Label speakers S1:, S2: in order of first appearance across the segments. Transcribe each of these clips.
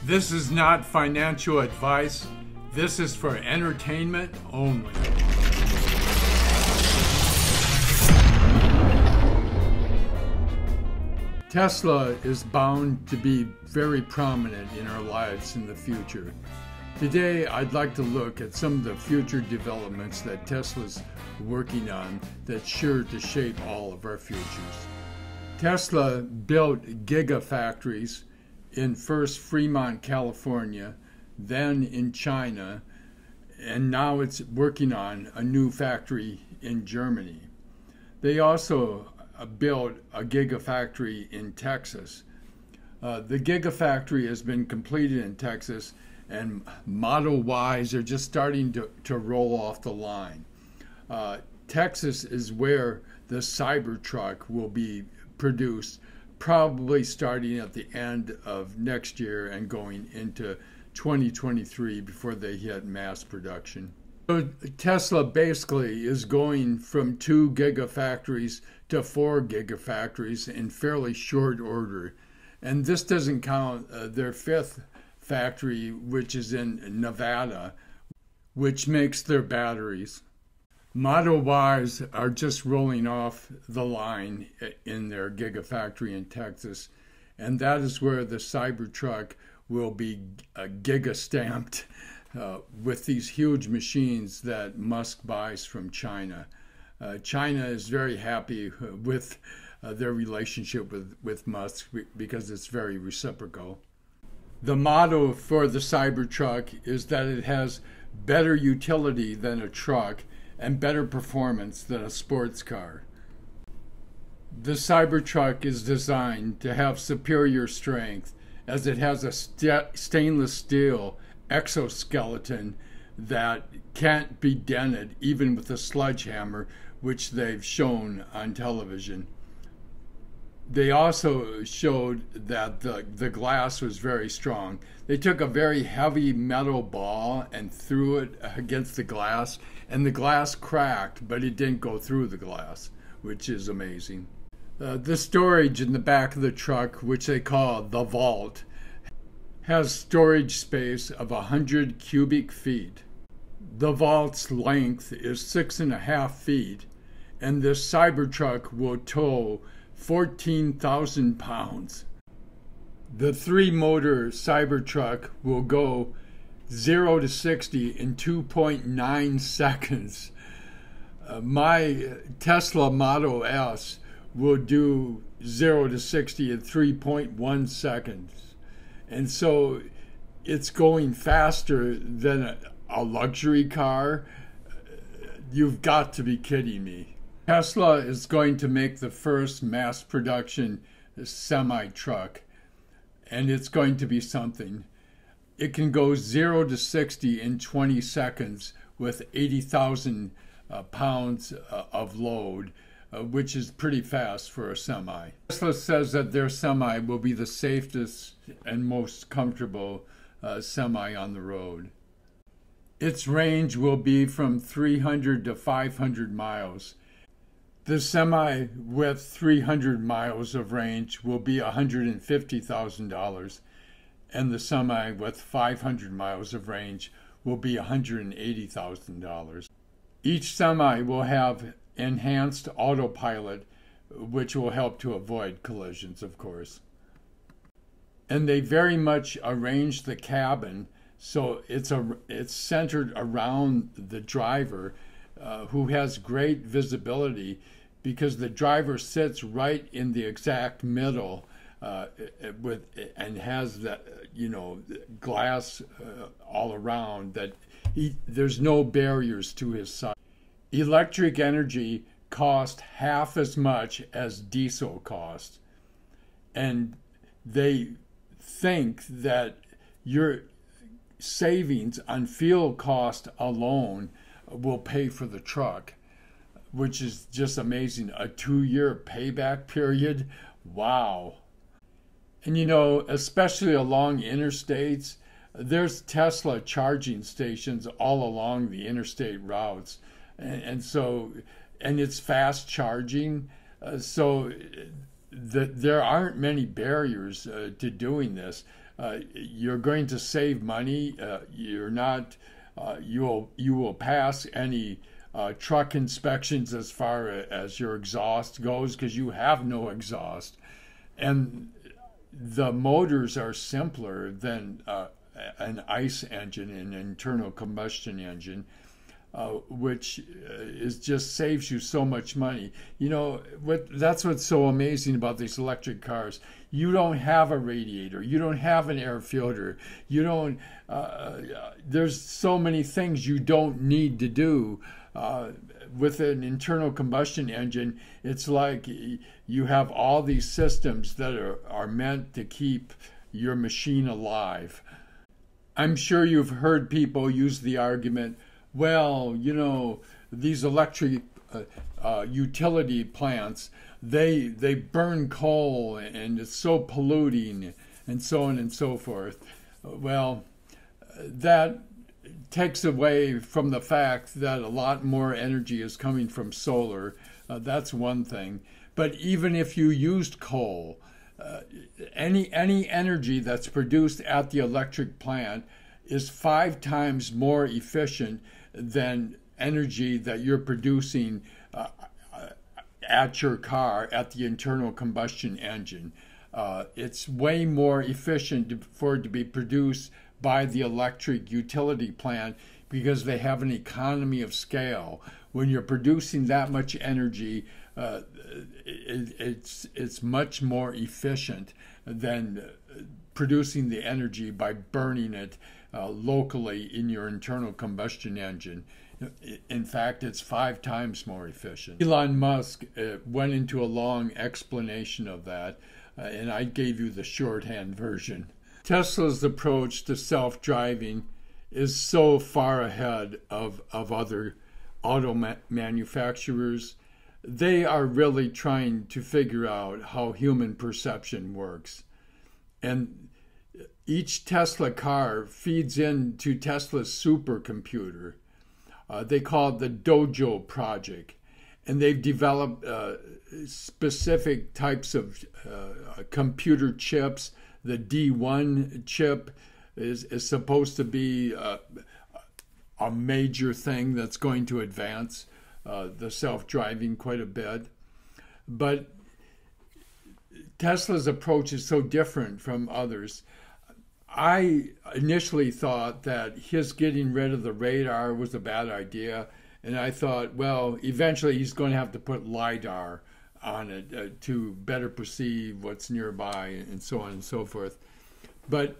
S1: This is not financial advice. This is for entertainment only. Tesla is bound to be very prominent in our lives in the future. Today, I'd like to look at some of the future developments that Tesla's working on that's sure to shape all of our futures. Tesla built Giga Factories in first Fremont, California, then in China, and now it's working on a new factory in Germany. They also built a gigafactory in Texas. The gigafactory has been completed in Texas, and Model Ys are just starting to roll off the line. Texas is where the Cybertruck will be produced, probably starting at the end of next year and going into 2023 before they hit mass production. So Tesla basically is going from 2 gigafactories to 4 gigafactories in fairly short order. And this doesn't count their 5th factory, which is in Nevada, which makes their batteries. Model Ys are just rolling off the line in their gigafactory in Texas, and that is where the Cybertruck will be giga-stamped with these huge machines that Musk buys from China. China is very happy with their relationship with Musk because it's very reciprocal. The motto for the Cybertruck is that it has better utility than a truck and better performance than a sports car. The Cybertruck is designed to have superior strength as it has a stainless steel exoskeleton that can't be dented even with a sledgehammer, which they've shown on television. They also showed that the glass was very strong. They took a very heavy metal ball and threw it against the glass, and the glass cracked, but it didn't go through the glass, which is amazing. The storage in the back of the truck, which they call the vault, has storage space of 100 cubic feet. The vault's length is 6.5 feet, and this Cybertruck will tow 14,000 pounds. The 3-motor Cybertruck will go 0 to 60 in 2.9 seconds. My Tesla Model S will do 0 to 60 in 3.1 seconds. And so it's going faster than a luxury car. You've got to be kidding me. Tesla is going to make the first mass production semi-truck, and it's going to be something. It can go 0 to 60 in 20 seconds with 80,000 pounds of load, which is pretty fast for a semi. Tesla says that their semi will be the safest and most comfortable semi on the road. Its range will be from 300 to 500 miles. The semi with 300 miles of range will be $150,000, and the semi with 500 miles of range will be $180,000. Each semi will have enhanced autopilot, which will help to avoid collisions, of course. And they very much arrange the cabin so it's centered around the driver, who has great visibility because the driver sits right in the exact middle and has that glass all around that there's no barriers to his side. Electric energy costs half as much as diesel costs, and they think that your savings on fuel cost alone will pay for the truck, which is just amazing. A 2-year payback period. Wow. And especially along interstates, there's Tesla charging stations all along the interstate routes. And it's fast charging. So there aren't many barriers to doing this. you're going to save money. You're not. You will pass any truck inspections as far as your exhaust goes because you have no exhaust, and the motors are simpler than an ICE engine, an internal combustion engine, which is just saves you so much money. You know, that's what's so amazing about these electric cars. You don't have a radiator. You don't have an air filter. You don't. There's so many things you don't need to do. With an internal combustion engine, it's like you have all these systems that are meant to keep your machine alive. I'm sure you've heard people use the argument, well, you know, these electric utility plants, they burn coal and it's so polluting and so on and so forth. Well, that takes away from the fact that a lot more energy is coming from solar. That's one thing. But even if you used coal, any energy that's produced at the electric plant is 5 times more efficient than energy that you're producing at your car at the internal combustion engine. It's way more efficient for it to be produced by the electric utility plant because they have an economy of scale. When you're producing that much energy, it's much more efficient than producing the energy by burning it locally in your internal combustion engine. In fact, it's 5 times more efficient. Elon Musk went into a long explanation of that, and I gave you the shorthand version. Tesla's approach to self-driving is so far ahead of other auto manufacturers. They are really trying to figure out how human perception works. And each Tesla car feeds into Tesla's supercomputer. They call it the Dojo project. And they've developed specific types of computer chips. The D1 chip is supposed to be a major thing that's going to advance the self-driving quite a bit. But Tesla's approach is so different from others. I initially thought that his getting rid of the radar was a bad idea. And I thought, well, eventually he's going to have to put LiDAR on it to better perceive what's nearby and so on and so forth. But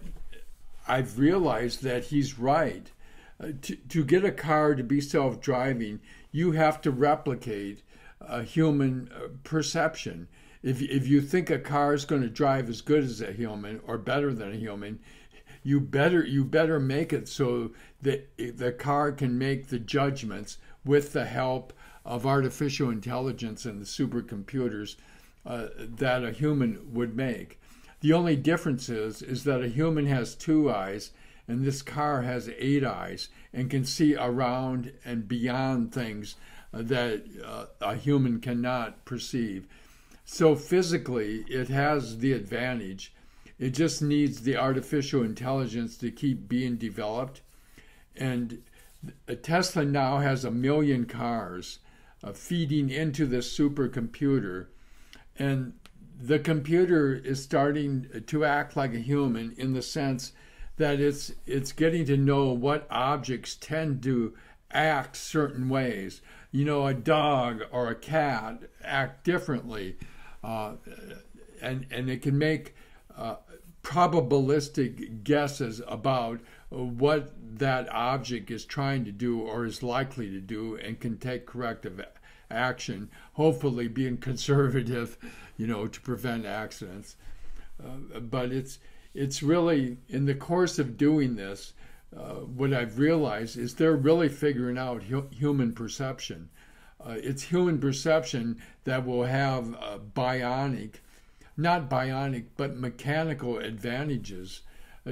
S1: I've realized that he's right. To get a car to be self-driving, you have to replicate a human perception. If you think a car is going to drive as good as a human or better than a human, you better make it so that the car can make the judgments with the help of artificial intelligence and the supercomputers that a human would make. The only difference is that a human has 2 eyes and this car has 8 eyes and can see around and beyond things that a human cannot perceive. So physically, it has the advantage. It just needs the artificial intelligence to keep being developed. And Tesla now has 1 million cars feeding into this supercomputer. And the computer is starting to act like a human in the sense that it's getting to know what objects tend to act certain ways. You know, a dog or a cat act differently. And it can make probabilistic guesses about what that object is trying to do or is likely to do and can take corrective action, hopefully being conservative, you know, to prevent accidents. But it's really, in the course of doing this, what I've realized is they're really figuring out human perception. It's human perception that will have not bionic, but mechanical advantages,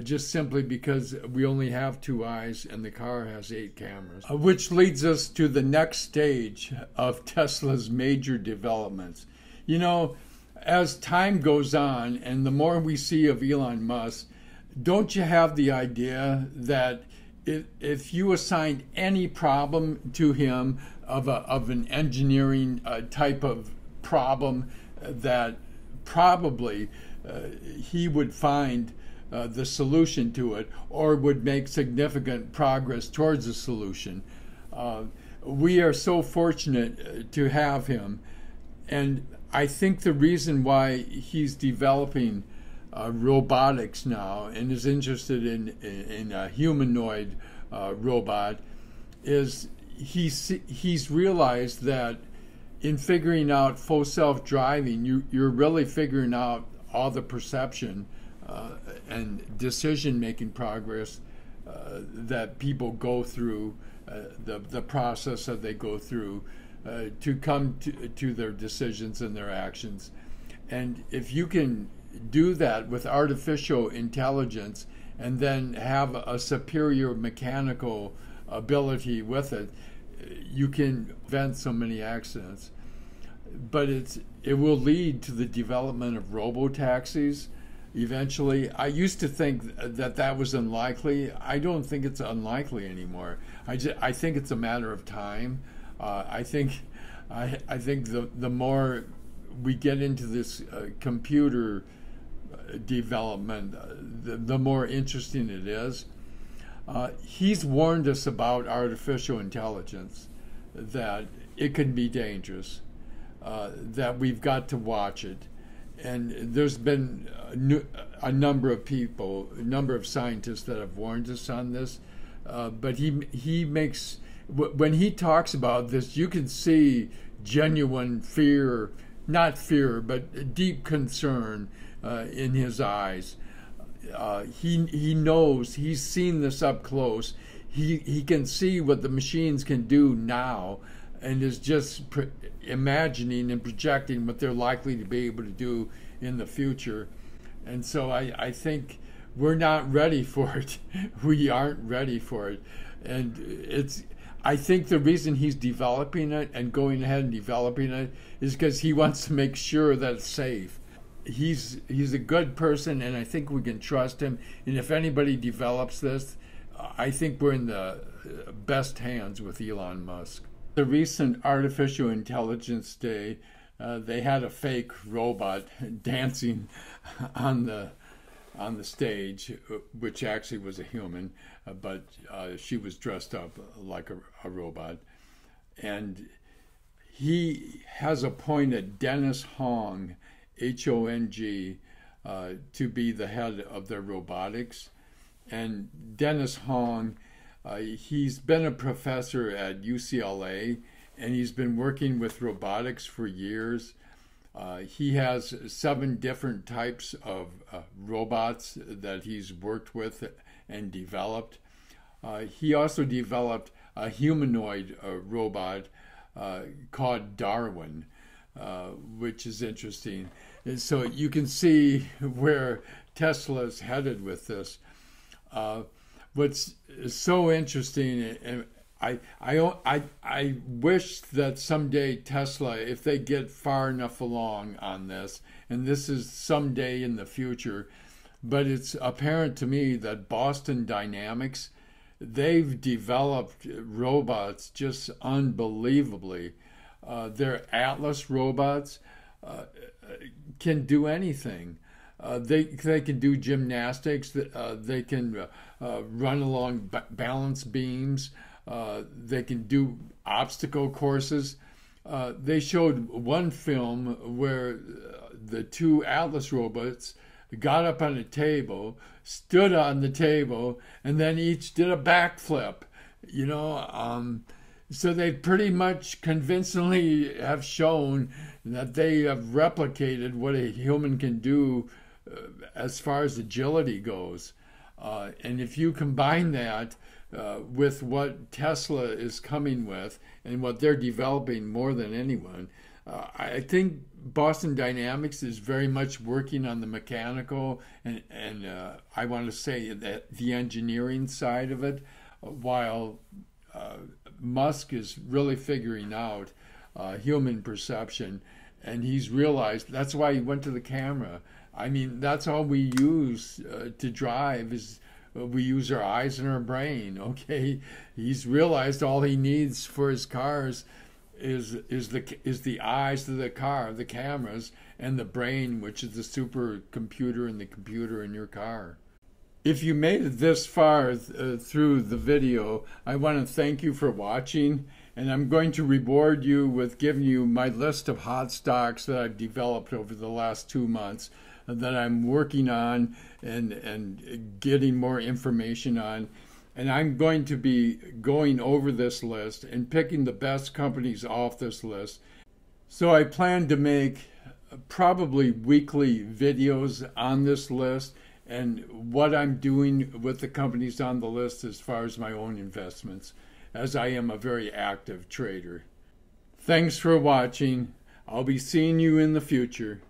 S1: just simply because we only have 2 eyes and the car has 8 cameras. Which leads us to the next stage of Tesla's major developments. You know, as time goes on and the more we see of Elon Musk, don't you have the idea that if you assigned any problem to him of an engineering type of problem, that probably he would find the solution to it, or would make significant progress towards a solution. We are so fortunate to have him, and I think the reason why he's developing robotics now and is interested in a humanoid robot is he's realized that in figuring out full self-driving, you're really figuring out all the perception and decision-making progress that people go through, the process that they go through to come to their decisions and their actions. And if you can do that with artificial intelligence and then have a superior mechanical ability with it, you can prevent so many accidents. But it will lead to the development of robo-taxis eventually. I used to think that was unlikely. I don't think it's unlikely anymore. I think it's a matter of time. I think the more we get into this computer development, the more interesting it is. He's warned us about artificial intelligence, that it can be dangerous, that we've got to watch it. And there's been a number of people, a number of scientists that have warned us on this. But he makes, when he talks about this, you can see genuine fear, not fear, but deep concern in his eyes. He knows, he's seen this up close. He can see what the machines can do now, and is just imagining and projecting what they're likely to be able to do in the future. And so I think we're not ready for it. We aren't ready for it. And I think the reason he's developing it and going ahead and developing it is because he wants to make sure that it's safe. He's a good person, and I think we can trust him. And if anybody develops this, I think we're in the best hands with Elon Musk. The recent Artificial Intelligence Day, they had a fake robot dancing on the stage, which actually was a human, but she was dressed up like a robot. And he has appointed Dennis Hong, Hong, to be the head of their robotics. And Dennis Hong, he's been a professor at UCLA, and he's been working with robotics for years. He has 7 different types of robots that he's worked with and developed. He also developed a humanoid robot called Darwin, which is interesting. And so you can see where Tesla's headed with this. What's so interesting, and I wish that someday Tesla, if they get far enough along on this, and this is someday in the future, but it's apparent to me that Boston Dynamics, they've developed robots just unbelievably. Their Atlas robots can do anything. They can do gymnastics. They can run along balance beams. They can do obstacle courses. They showed one film where the 2 Atlas robots got up on a table, stood on the table, and then each did a backflip. So they pretty much convincingly have shown that they have replicated what a human can do as far as agility goes. And if you combine that with what Tesla is coming with and what they're developing more than anyone, I think Boston Dynamics is very much working on the mechanical and I want to say that the engineering side of it, while Musk is really figuring out human perception, and he's realized that's why he went to the camera. I mean, that's all we use to drive is we use our eyes and our brain. Okay, he's realized all he needs for his cars is the eyes of the car, the cameras, and the brain, which is the supercomputer and the computer in your car. If you made it this far through the video, I want to thank you for watching, and I'm going to reward you with giving you my list of hot stocks that I've developed over the last 2 months that I'm working on and getting more information on. And I'm going to be going over this list and picking the best companies off this list. So I plan to make probably weekly videos on this list and what I'm doing with the companies on the list as far as my own investments, as I am a very active trader. Thanks for watching. I'll be seeing you in the future.